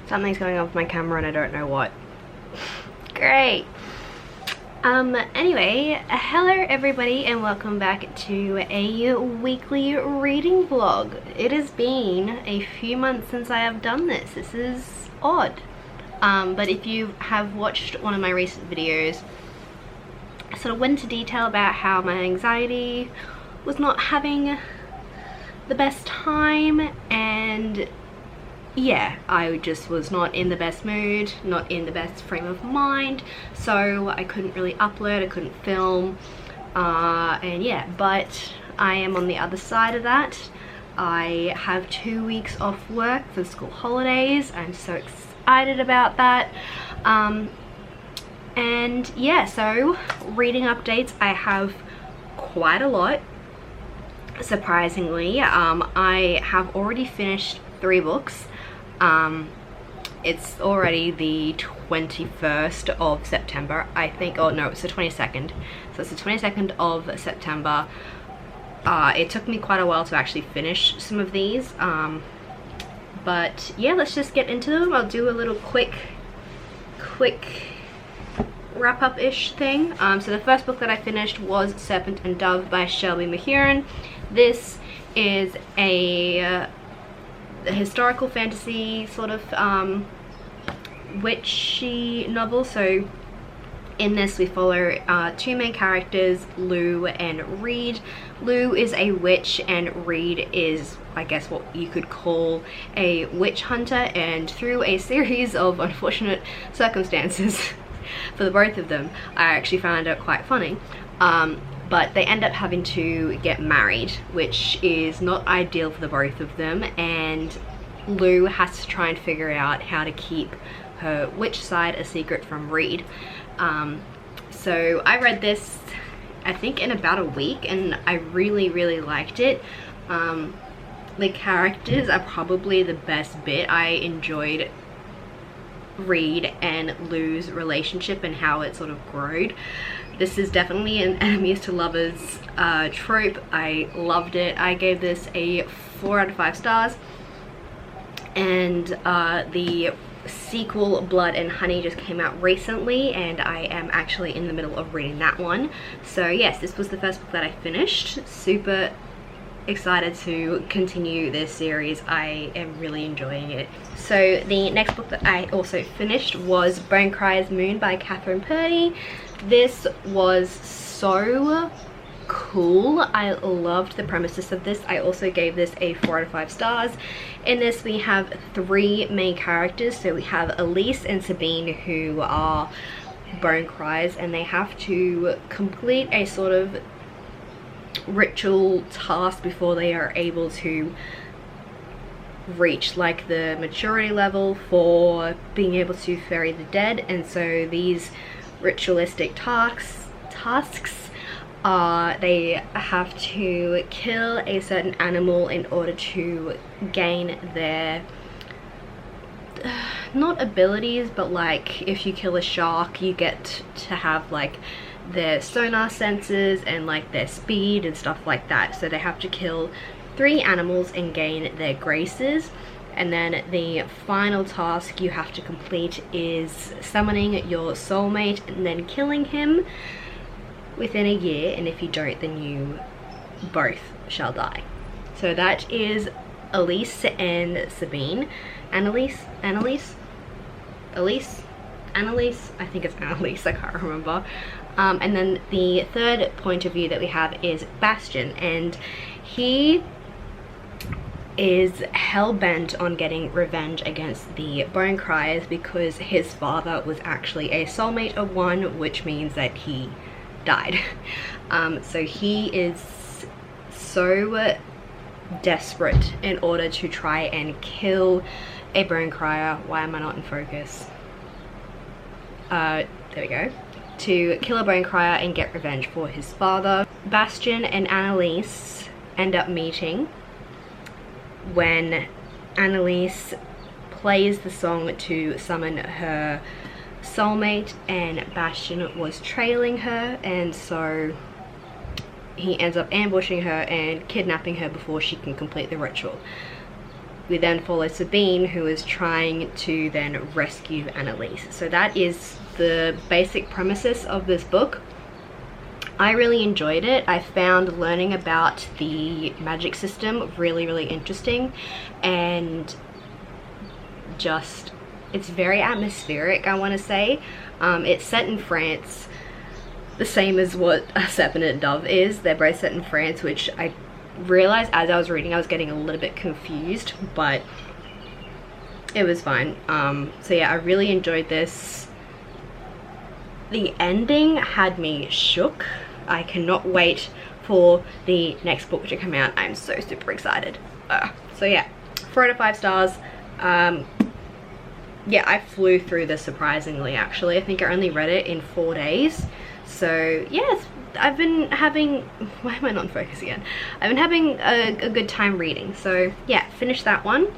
Something's going on with my camera and I don't know what. Great. Anyway, hello everybody and welcome back to a weekly reading vlog. It has been a few months since I have done this. This is odd. But if you have watched one of my recent videos, I sort of went into detail about how my anxiety was not having the best time, and yeah, I just was not in the best mood, not in the best frame of mind, so I couldn't really upload, I couldn't film, and yeah, but I am on the other side of that. I have 2 weeks off work for school holidays. I'm so excited about that. And yeah, so reading updates, I have quite a lot, surprisingly. I have already finished 3 books. It's already the 21st of September, I think. Oh no, it's the 22nd. So it's the 22nd of September. It took me quite a while to actually finish some of these. But yeah, let's just get into them. I'll do a little quick wrap-up-ish thing. So the first book that I finished was Serpent and Dove by Shelby Mahurin. This is a historical fantasy sort of witchy novel. So in this we follow 2 main characters, Lou and Reed. Lou is a witch and Reed is, I guess, what you could call a witch hunter, and through a series of unfortunate circumstances for the both of them, I actually found it quite funny. But they end up having to get married, which is not ideal for the both of them, and Lou has to try and figure out how to keep her witch side a secret from Reed. So I read this, I think, in about a week, and I really liked it. The characters are probably the best bit. I enjoyed Reed and Lou's relationship and how it sort of growed. This is definitely an enemies to lovers trope. I loved it. I gave this a 4 out of 5 stars. And the sequel, Blood and Honey, just came out recently, and I am actually in the middle of reading that one. So yes, this was the first book that I finished. Super excited to continue this series. I am really enjoying it. So the next book that I also finished was Bone Cries Moon by Catherine Purdy. This was so cool. I loved the premises of this. I also gave this a 4 out of 5 stars. In this we have 3 main characters. So we have Elise and Sabine, who are bone cries, and they have to complete a sort of ritual task before they are able to reach like the maturity level for being able to ferry the dead. And so these ritualistic tasks they have to kill a certain animal in order to gain their not abilities, but like if you kill a shark you get to have like their sonar senses and like their speed and stuff like that. So they have to kill 3 animals and gain their graces. And then the final task you have to complete is summoning your soulmate and then killing him within a year, and if you don't, then you both shall die. So that is Elise and Sabine. Annalise, I think it's Annalise, I can't remember. And then the third point of view that we have is Bastion, and he is hell-bent on getting revenge against the Bone Criers because his father was actually a soulmate of one, which means that he died. So he is so desperate in order to try and kill a bone crier. Why am I not in focus? There we go. To kill a bone crier and get revenge for his father. Bastion and Annalise end up meeting when Annalise plays the song to summon her soulmate, and Bastion was trailing her, and so he ends up ambushing her and kidnapping her before she can complete the ritual. we then follow Sabine, who is trying to then rescue Annalise. So that is the basic premises of this book. I really enjoyed it. I found learning about the magic system really, really interesting, and just, it's very atmospheric, I want to say. It's set in France, the same as what Serpent Dove is. They're both set in France, which I realized as I was reading I was getting a little bit confused, but it was fine. So yeah, I really enjoyed this. The ending had me shook. I cannot wait for the next book to come out. I'm so super excited. So yeah, 4 out of 5 stars. Yeah, I flew through this surprisingly, actually. I think I only read it in 4 days. So yes, I've been having, why am I not in focus again? I've been having a good time reading. So yeah, finished that one.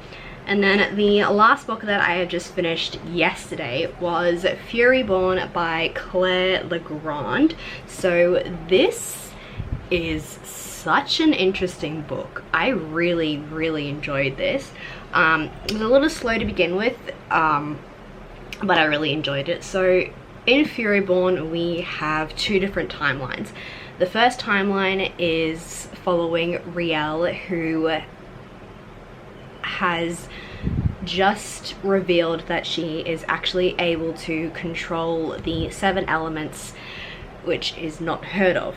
And then the last book that I had just finished yesterday was Fury Born by Claire Legrand. So this is such an interesting book. I really, really enjoyed this. It was a little slow to begin with, but I really enjoyed it. So in Fury Born, we have 2 different timelines. The first timeline is following Riel, who has just revealed that she is actually able to control the 7 elements, which is not heard of.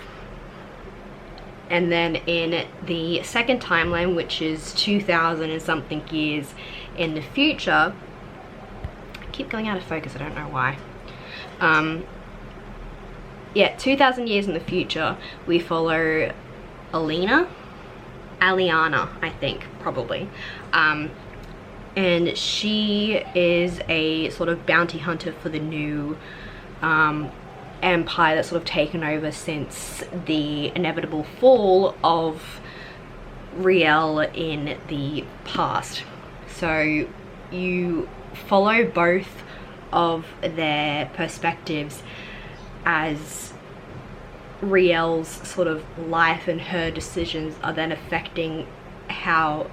And then in the second timeline, which is 2000 and something years in the future, I keep going out of focus, I don't know why. Yeah, 2000 years in the future, we follow Aliana, I think, probably. And she is a sort of bounty hunter for the new empire that's sort of taken over since the inevitable fall of Riel in the past. So you follow both of their perspectives as Riel's sort of life and her decisions are then affecting how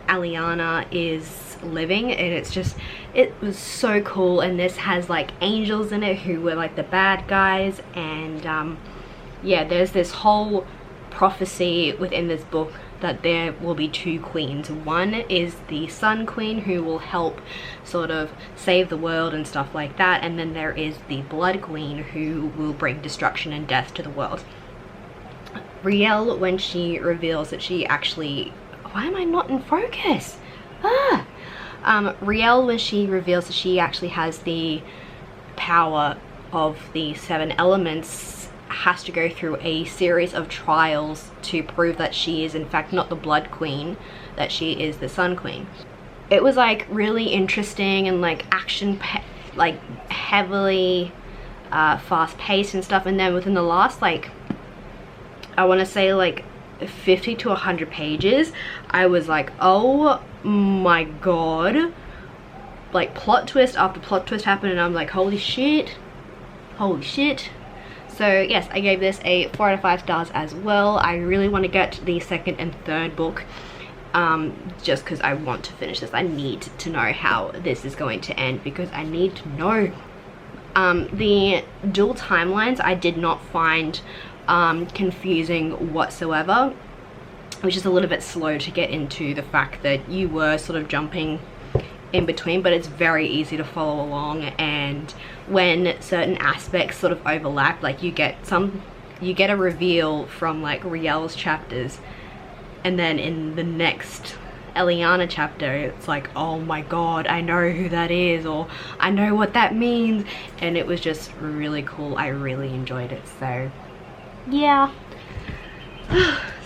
Aliana is living, and it's just, it was so cool. And this has like angels in it who were like the bad guys, and yeah, there's this whole prophecy within this book that there will be 2 queens. One is the Sun Queen, who will help sort of save the world and stuff like that, and then there is the Blood Queen, who will bring destruction and death to the world. Riel, when she reveals that she actually, why am I not in focus? Riel, when she reveals that she actually has the power of the 7 elements, has to go through a series of trials to prove that she is in fact not the Blood Queen, that she is the Sun Queen. It was like really interesting and like action, like heavily fast paced and stuff. And then within the last, like, I want to say like 50 to 100 pages, I was like, oh my god, like plot twist after plot twist happened, and I'm like, holy shit, holy shit. So yes, I gave this a 4 out of 5 stars as well. I really want to get the second and third book, just because I want to finish this. I need to know how this is going to end, because I need to know. The dual timelines I did not find confusing whatsoever, which is a little bit slow to get into the fact that you were sort of jumping in between, but it's very easy to follow along. And when certain aspects sort of overlap, like you get a reveal from like Riel's chapters, and then in the next Aliana chapter it's like, oh my god, I know who that is, or I know what that means. And it was just really cool. I really enjoyed it. So yeah.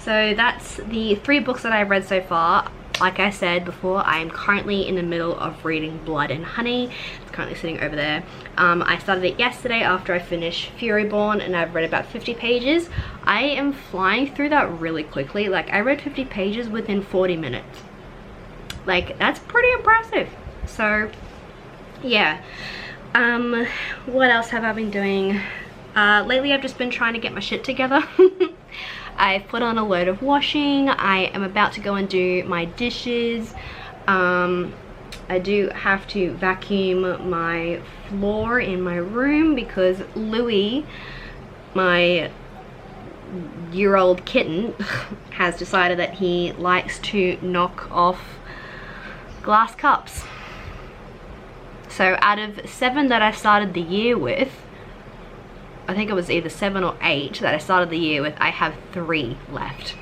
So that's the 3 books that I've read so far. Like I said before, I am currently in the middle of reading Blood and Honey. It's currently sitting over there. I started it yesterday after I finished Fury Born, and I've read about 50 pages. I am flying through that really quickly. Like, I read 50 pages within 40 minutes. Like, that's pretty impressive. So yeah. What else have I been doing? Lately I've just been trying to get my shit together. I've put on a load of washing. I am about to go and do my dishes. I do have to vacuum my floor in my room because Louis, my year-old kitten, has decided that he likes to knock off glass cups. So out of 7 that I started the year with, I think it was either 7 or 8 that I started the year with, I have 3 left.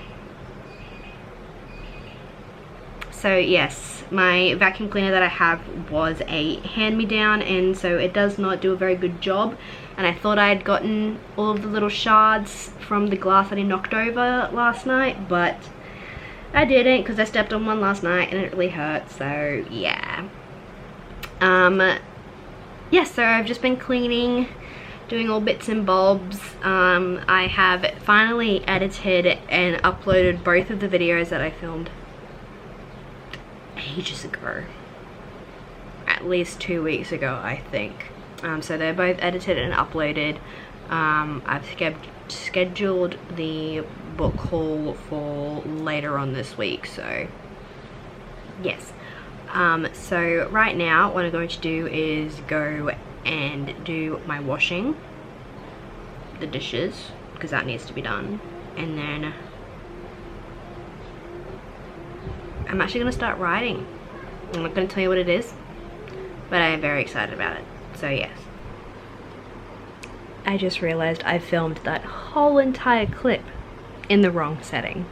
So yes, my vacuum cleaner that I have was a hand-me-down, and so it does not do a very good job. And I thought I had gotten all of the little shards from the glass that I knocked over last night, but I didn't because I stepped on one last night and it really hurt, so yeah. Yeah, so I've just been cleaning, doing all bits and bobs. I have finally edited and uploaded both of the videos that I filmed ages ago, at least 2 weeks ago, I think. So they're both edited and uploaded. I've scheduled the book haul for later on this week, so yes. So right now what I'm going to do is go and do my washing, the dishes, because that needs to be done, and then I'm actually going to start writing. I'm not going to tell you what it is, but I am very excited about it, so yes. I just realized I filmed that whole entire clip in the wrong setting.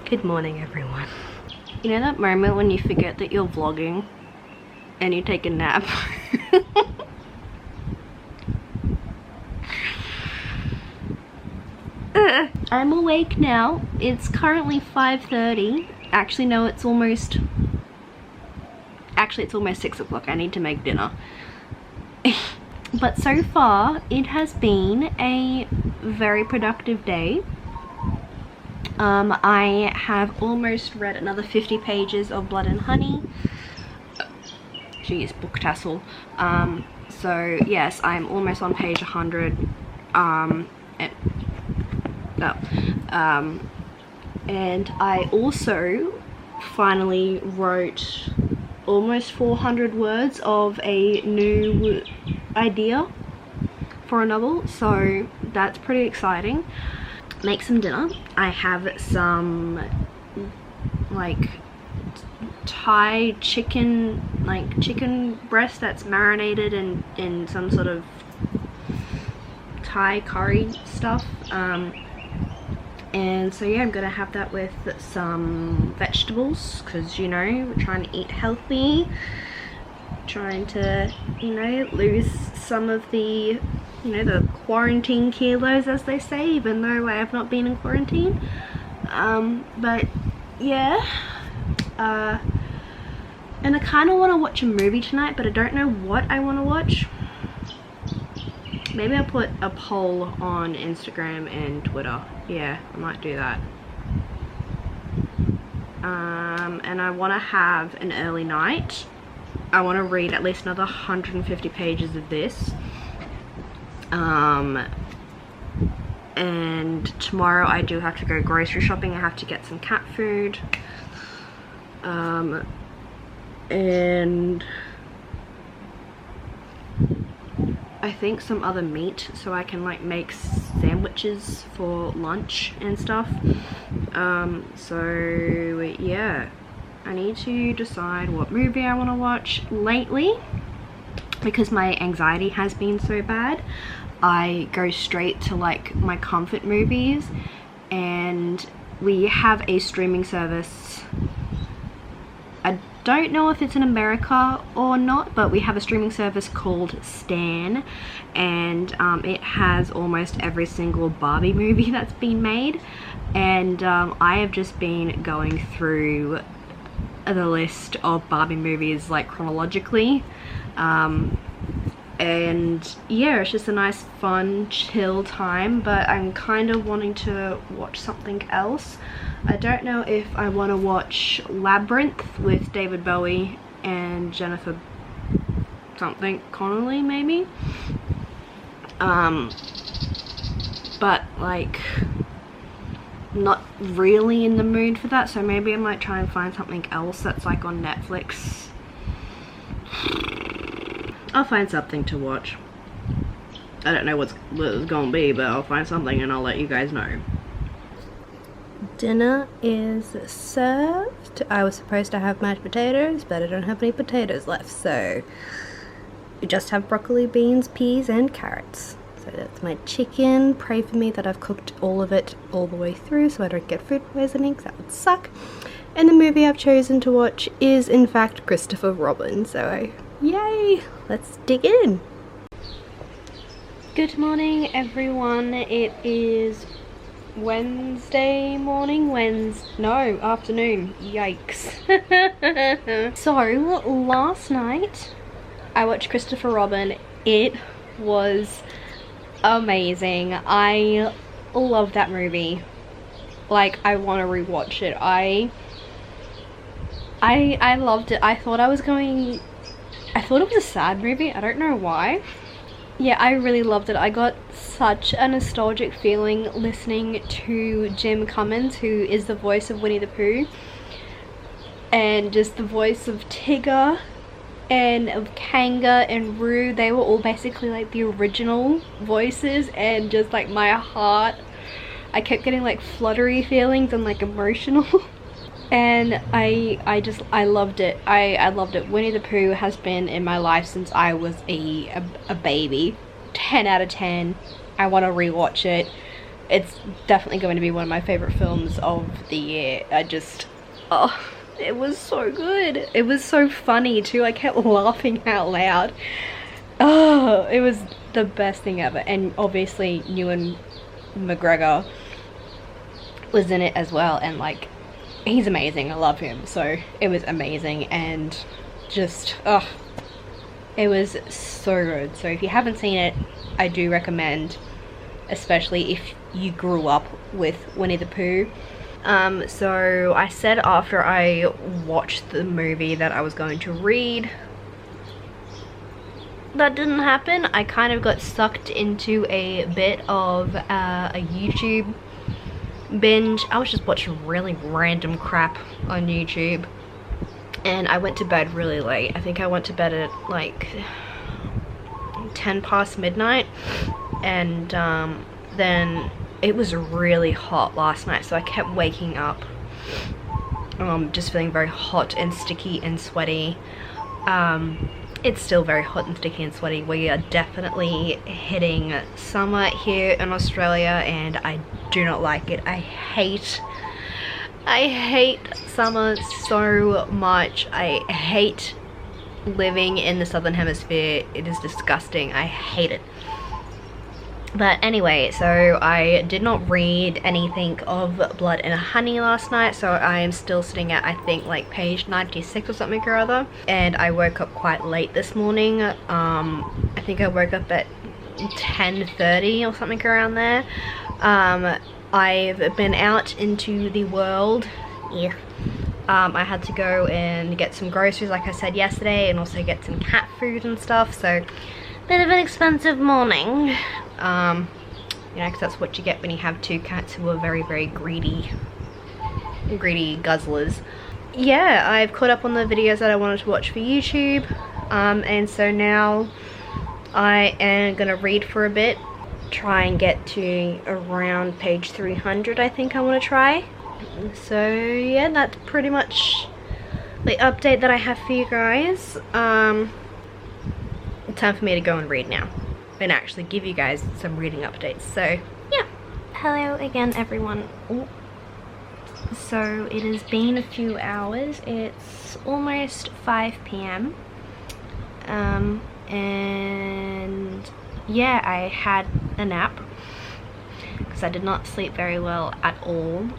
Good morning, everyone. You know that moment when you forget that you're vlogging and you take a nap? I'm awake now. It's currently 5:30. Actually, no, it's almost 6 o'clock. I need to make dinner. But so far, it has been a very productive day. I have almost read another 50 pages of Blood and Honey. Geez, book tassel. So yes, I'm almost on page 100. And I also finally wrote almost 400 words of a new idea for a novel, so that's pretty exciting. Make some dinner. I have some like Thai chicken, like chicken breast that's marinated in some sort of Thai curry stuff. And so yeah, I'm gonna have that with some vegetables because, you know, we're trying to eat healthy, trying to, you know, lose some of the, you know, the quarantine kilos, as they say, even though I have not been in quarantine. But yeah, and I kind of want to watch a movie tonight, but I don't know what I want to watch. Maybe I'll put a poll on Instagram and Twitter. Yeah, I might do that. And I want to have an early night. I want to read at least another 150 pages of this. And tomorrow I do have to go grocery shopping. I have to get some cat food. And I think some other meat so I can like make sandwiches for lunch and stuff. So yeah, I need to decide what movie I want to watch lately. Because my anxiety has been so bad, I go straight to like my comfort movies, and we have a streaming service. I don't know if it's in America or not, but we have a streaming service called Stan, and it has almost every single Barbie movie that's been made. And I have just been going through the list of Barbie movies like chronologically. And yeah, it's just a nice fun chill time, but I'm kind of wanting to watch something else. I don't know if I want to watch Labyrinth with David Bowie and Jennifer something Connelly maybe, but like not really in the mood for that, so maybe I might try and find something else that's like on Netflix. I'll find something to watch. I don't know what it's gonna be, but I'll find something and I'll let you guys know. Dinner is served. I was supposed to have mashed potatoes, but I don't have any potatoes left, so we just have broccoli, beans, peas, and carrots. So that's my chicken. Pray for me that I've cooked all of it all the way through so I don't get food poisoning, because that would suck. And the movie I've chosen to watch is in fact Christopher Robin, so yay! Let's dig in! Good morning everyone, it is Wednesday morning, afternoon, yikes. So last night I watched Christopher Robin. It was amazing. I love that movie. Like, I want to rewatch it. I loved it. I thought it was a sad movie. I don't know why. Yeah, I really loved it. I got such a nostalgic feeling listening to Jim Cummins, who is the voice of Winnie the Pooh, and just the voice of Tigger and of Kanga and Roo. They were all basically like the original voices, and just like my heart, I kept getting like fluttery feelings and like emotional. And I loved it. I loved it. Winnie the Pooh has been in my life since I was a baby. 10 out of 10. I want to rewatch it. It's definitely going to be one of my favorite films of the year. It was so good. It was so funny too. I kept laughing out loud. Oh, it was the best thing ever. And obviously Ewan McGregor was in it as well, and like, he's amazing. I love him. So it was amazing, and just it was so good. So if you haven't seen it, I do recommend, especially if you grew up with Winnie the Pooh. So I said after I watched the movie that I was going to read. That didn't happen. I kind of got sucked into a bit of a YouTube binge. I was just watching really random crap on YouTube, and I went to bed really late. I think I went to bed at like 10 past midnight, and then it was really hot last night, so I kept waking up just feeling very hot and sticky and sweaty. It's still very hot and sticky and sweaty. We are definitely hitting summer here in Australia, and I do not like it. I hate summer so much. I hate living in the southern hemisphere. It is disgusting. I hate it. But anyway, so I did not read anything of Blood and Honey last night, so I am still sitting at, I think, like page 96 or something or other. And I woke up quite late this morning. I think I woke up at 10:30 or something around there. I've been out into the world. Yeah. I had to go and get some groceries, like I said yesterday, and also get some cat food and stuff, so bit of an expensive morning. You know, because that's what you get when you have two cats who are very, very greedy guzzlers. Yeah, I've caught up on the videos that I wanted to watch for YouTube, and so now I am gonna read for a bit, try and get to around page 300. I think I want to try. So yeah, that's pretty much the update that I have for you guys. Time for me to go and read now and actually give you guys some reading updates. So yeah, hello again everyone. Ooh. So it has been a few hours. It's almost 5 p.m. And yeah, I had a nap because I did not sleep very well at all.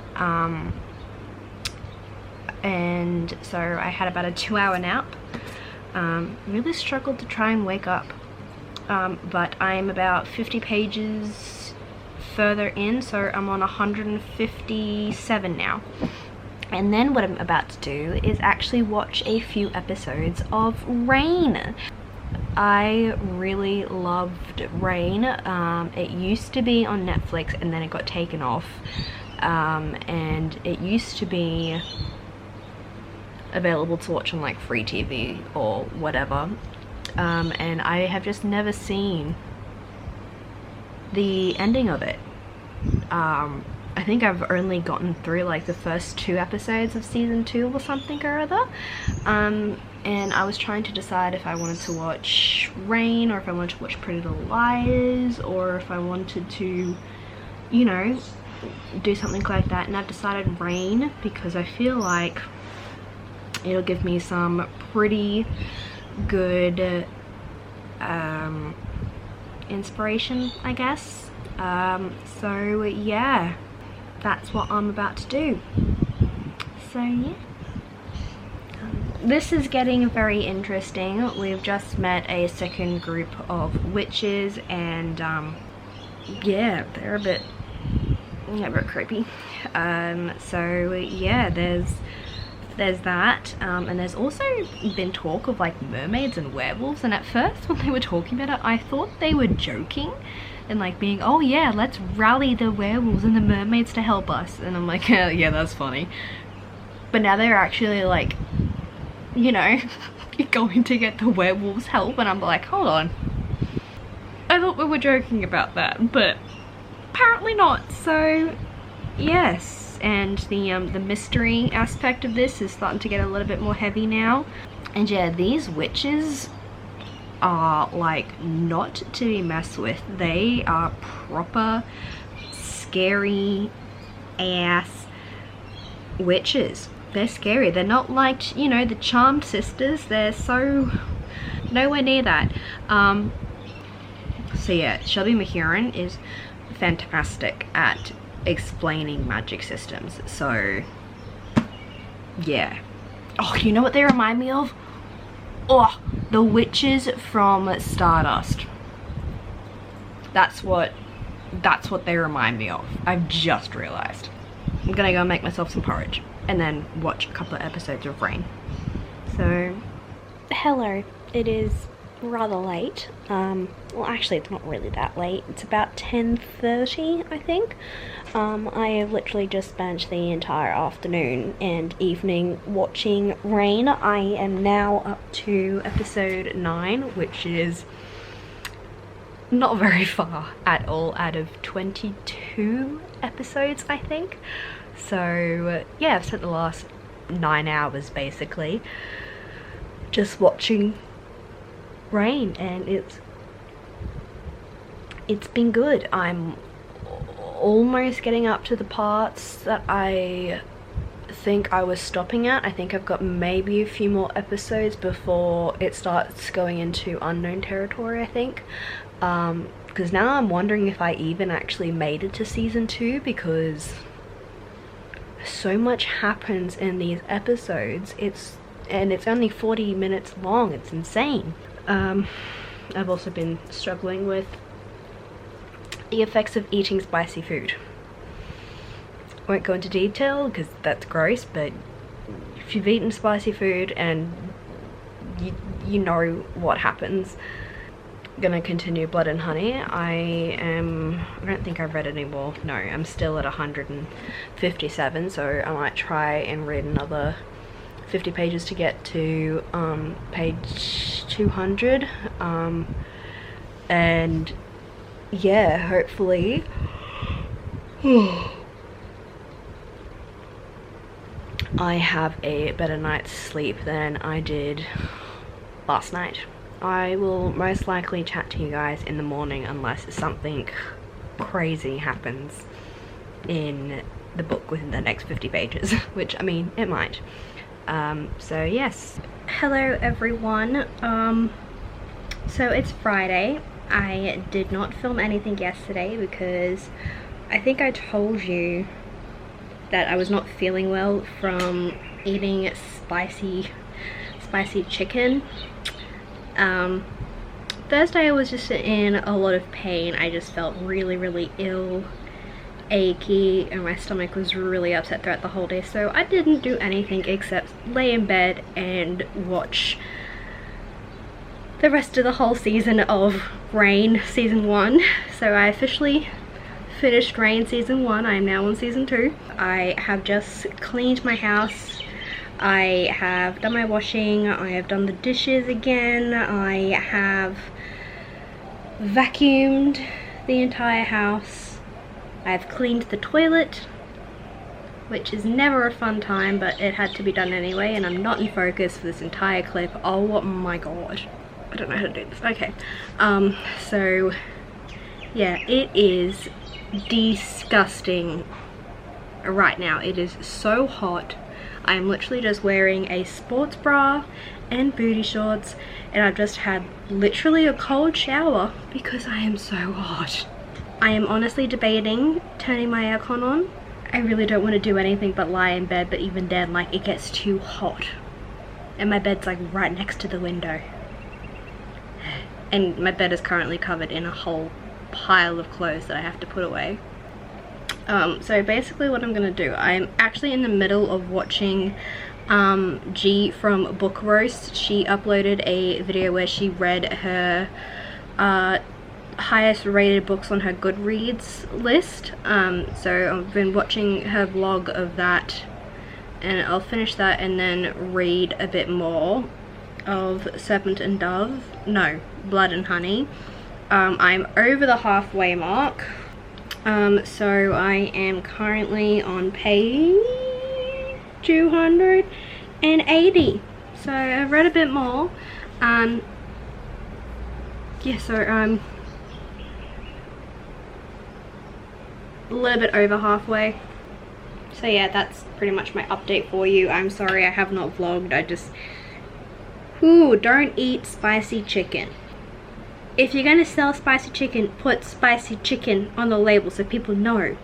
And so I had about a 2-hour nap. Really struggled to try and wake up, but I'm about 50 pages further in, so I'm on 157 now. And then what I'm about to do is actually watch a few episodes of Rain. I really loved Rain. It used to be on Netflix and then it got taken off. and it used to be available to watch on like free TV or whatever, and I have just never seen the ending of it. I think I've only gotten through like the first 2 episodes of season 2 or something or other, and I was trying to decide if I wanted to watch Rain or if I wanted to watch Pretty Little Liars or if I wanted to, you know, do something like that, and I've decided Rain because I feel like it'll give me some pretty good inspiration, I guess. So yeah, that's what I'm about to do. So yeah, this is getting very interesting. We've just met a second group of witches, and yeah, they're a bit creepy. So yeah, there's that, and there's also been talk of like mermaids and werewolves, and at first when they were talking about it I thought they were joking and like being, oh yeah, let's rally the werewolves and the mermaids to help us, and I'm like, yeah, that's funny. But now they're actually like, you know, going to get the werewolves help, and I'm like, hold on, I thought we were joking about that, but apparently not. So yes, and the mystery aspect of this is starting to get a little bit more heavy now. And yeah, these witches are like not to be messed with. They are proper scary ass witches. They're scary. They're not like, you know, the Charmed sisters. They're so nowhere near that. So yeah, Shelby Mahurin is fantastic at explaining magic systems. So yeah. Oh, you know what they remind me of? Oh, the witches from Stardust. That's what they remind me of. I've just realized. I'm gonna go make myself some porridge and then watch a couple of episodes of Rain. So hello, it is rather late. Well, actually it's not really that late. It's about 10:30, I think. I have literally just spent the entire afternoon and evening watching Rain. I am now up to episode 9, which is not very far at all out of 22 episodes, I think. So yeah, I've spent the last 9 hours basically just watching Rain, and it's been good. I'm almost getting up to the parts that I think I was stopping at. I think I've got maybe a few more episodes before it starts going into unknown territory, I think. Because now I'm wondering if I even actually made it to season 2, because so much happens in these episodes. It's only 40 minutes long. It's insane. I've also been struggling with the effects of eating spicy food. I won't go into detail because that's gross, but if you've eaten spicy food and you know what happens. I'm gonna continue Blood and Honey. I don't think I've read any more. No, I'm still at 157, so I might try and read another 50 pages to get to page 200, and yeah, hopefully I have a better night's sleep than I did last night. I will most likely chat to you guys in the morning unless something crazy happens in the book within the next 50 pages, which, I mean, it might. So yes. Hello everyone. So it's Friday. I did not film anything yesterday because I think I told you that I was not feeling well from eating spicy chicken. Thursday I was just in a lot of pain. I just felt really ill, achy, and my stomach was really upset throughout the whole day, so I didn't do anything except lay in bed and watch the rest of the whole season of Rain season 1. So I officially finished Rain season 1. I am now on season 2. I have just cleaned my house. I have done my washing. I have done the dishes again. I have vacuumed the entire house. I have cleaned the toilet, which is never a fun time, but it had to be done anyway, and I'm not in focus for this entire clip. Oh my god. I don't know how to do this. Okay. So yeah, it is disgusting right now. It is so hot. I am literally just wearing a sports bra and booty shorts, and I've just had literally a cold shower because I am so hot. I am honestly debating turning my aircon on. I really don't want to do anything but lie in bed, but even then, like, it gets too hot. And my bed's like right next to the window. And my bed is currently covered in a whole pile of clothes that I have to put away. So basically what I'm gonna do, I'm actually in the middle of watching G from Book Roast. She uploaded a video where she read her highest rated books on her Goodreads list. So I've been watching her vlog of that, and I'll finish that and then read a bit more of Serpent and Dove. No, Blood and Honey. I'm over the halfway mark. So I am currently on page 280. So I've read a bit more. Yeah, so a little bit over halfway. So yeah, that's pretty much my update for you. I'm sorry I have not vlogged. I just... Ooh, don't eat spicy chicken. If you're gonna sell spicy chicken, put spicy chicken on the label so people know.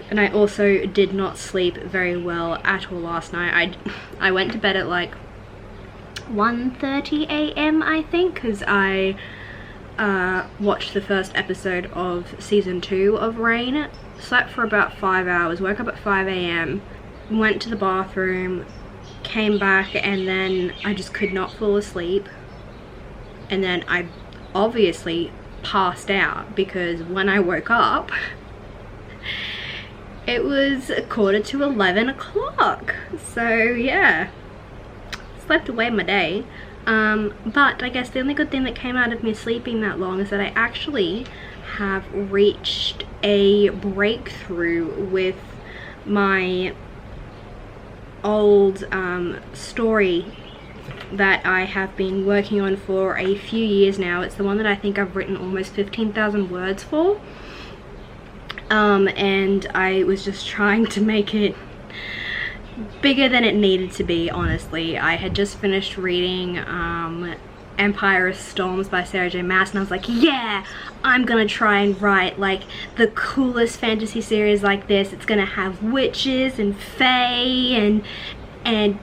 And I also did not sleep very well at all last night. I went to bed at like 1:30 a.m. I think, because I watched the first episode of season 2 of Rain. Slept for about 5 hours, woke up at 5 a.m, went to the bathroom, came back, and then I just could not fall asleep. And then I obviously passed out, because when I woke up it was 11 o'clock. So yeah, slept away my day. But I guess the only good thing that came out of me sleeping that long is that I actually have reached a breakthrough with my old story that I have been working on for a few years now. It's the one that I think I've written almost 15,000 words for. And I was just trying to make it bigger than it needed to be, honestly. I had just finished reading Empire of Storms by Sarah J Maas, and I was like, yeah, I'm gonna try and write like the coolest fantasy series like this. It's gonna have witches and fae and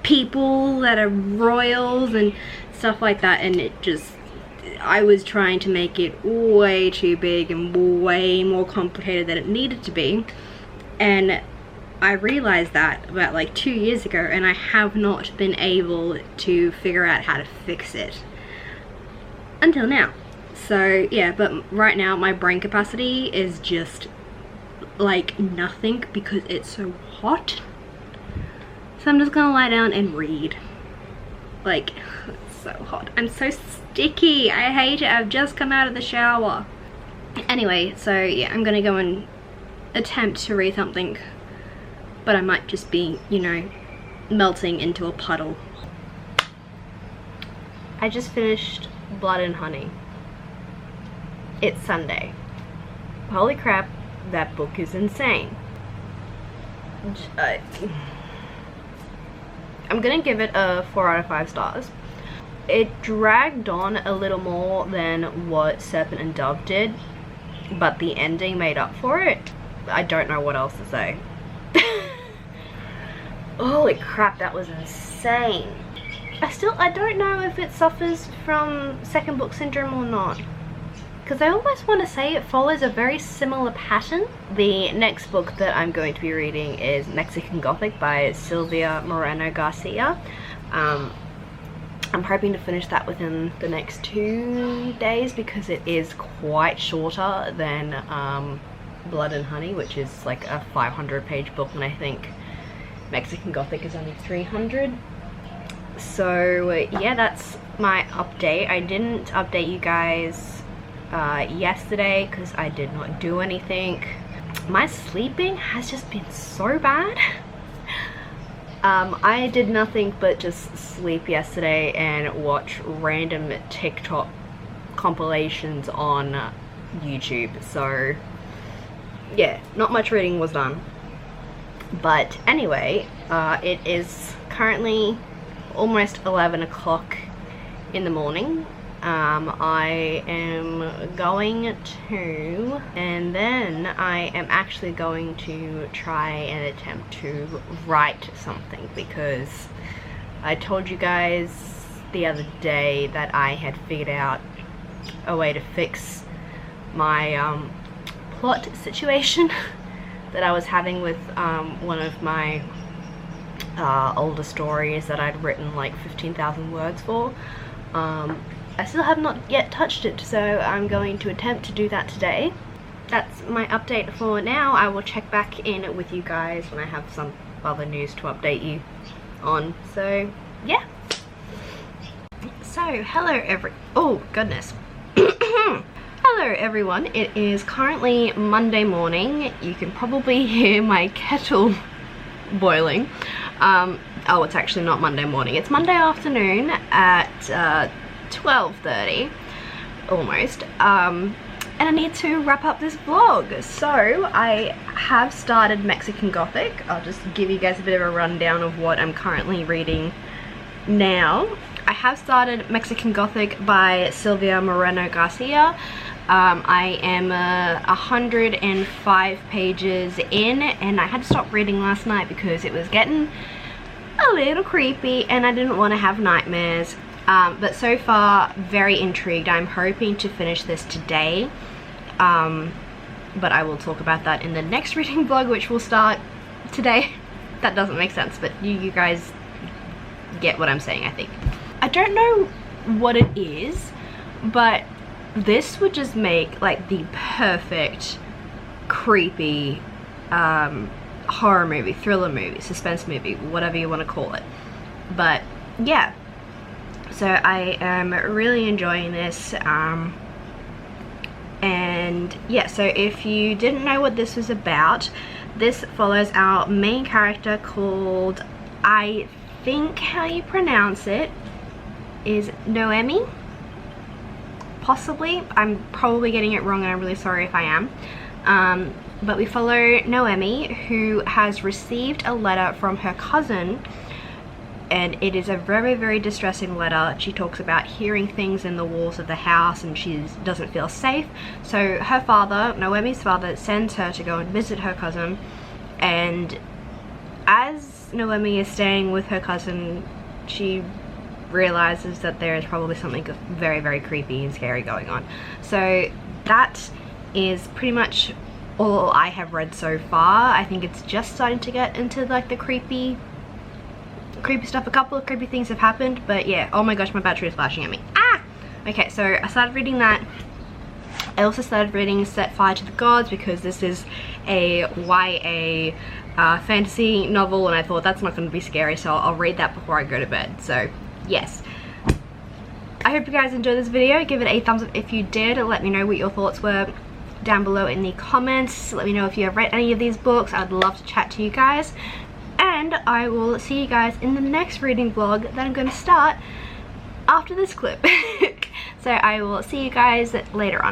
people that are royals and stuff like that, and it just, I was trying to make it way too big and way more complicated than it needed to be. And I realized that about like 2 years ago, and I have not been able to figure out how to fix it until now. So yeah, but right now my brain capacity is just like nothing because it's so hot. So I'm just gonna lie down and read. Like, it's so hot. I'm so sticky. I hate it. I've just come out of the shower. Anyway, so yeah, I'm gonna go and attempt to read something, but I might just be, you know, melting into a puddle. I just finished Blood and Honey. It's Sunday. Holy crap, that book is insane. I'm gonna give it a 4 out of 5 stars. It dragged on a little more than what Serpent and Dove did, but the ending made up for it. I don't know what else to say. Holy crap, that was insane. I don't know if it suffers from second book syndrome or not, because I almost want to say it follows a very similar pattern. The next book that I'm going to be reading is Mexican Gothic by Silvia Moreno Garcia. I'm hoping to finish that within the next 2 days because it is quite shorter than Blood and Honey, which is like a 500-page book, and I think Mexican Gothic is only 300. So yeah, that's my update. I didn't update you guys yesterday because I did not do anything. My sleeping has just been so bad. I did nothing but just sleep yesterday and watch random TikTok compilations on YouTube. So yeah, not much reading was done. But anyway, it is currently almost 11 o'clock in the morning. I am going to, and then I am actually going to try and attempt to write something, because I told you guys the other day that I had figured out a way to fix my plot situation that I was having with one of my older stories that I'd written like 15,000 words for. I still have not yet touched it, so I'm going to attempt to do that today. That's my update for now. I will check back in with you guys when I have some other news to update you on. So yeah. So oh goodness. Hello everyone, it is currently Monday morning. You can probably hear my kettle boiling. Oh, it's actually not Monday morning, it's Monday afternoon at 12:30 almost, and I need to wrap up this vlog. So I have started Mexican Gothic. I'll just give you guys a bit of a rundown of what I'm currently reading now. I have started Mexican Gothic by Silvia Moreno Garcia. I am 105 pages in, and I had to stop reading last night because it was getting a little creepy and I didn't want to have nightmares. But so far, very intrigued. I'm hoping to finish this today, but I will talk about that in the next reading vlog, which will start today. That doesn't make sense, but you guys get what I'm saying, I think. I don't know what it is, but this would just make like the perfect creepy horror movie, thriller movie, suspense movie, whatever you want to call it. But yeah, so I am really enjoying this, and yeah, so if you didn't know what this was about, this follows our main character called, I think how you pronounce it is Noemi, possibly. I'm probably getting it wrong and I'm really sorry if I am. But we follow Noemi, who has received a letter from her cousin, and it is a very, very distressing letter. She talks about hearing things in the walls of the house and she doesn't feel safe. So her father, Noemi's father, sends her to go and visit her cousin, and as Noemi is staying with her cousin, she realizes that there is probably something very, very creepy and scary going on. So that is pretty much all I have read so far. I think it's just starting to get into like the creepy stuff. A couple of creepy things have happened, but yeah. Oh my gosh, my battery is flashing at me. Ah! Okay, so I started reading that. I also started reading Set Fire to the Gods, because this is a YA fantasy novel, and I thought that's not going to be scary, so I'll read that before I go to bed. So yes, I hope you guys enjoyed this video. Give it a thumbs up if you did. Let me know what your thoughts were down below in the comments. Let me know if you have read any of these books. I'd love to chat to you guys, and I will see you guys in the next reading vlog that I'm going to start after this clip. So I will see you guys later on.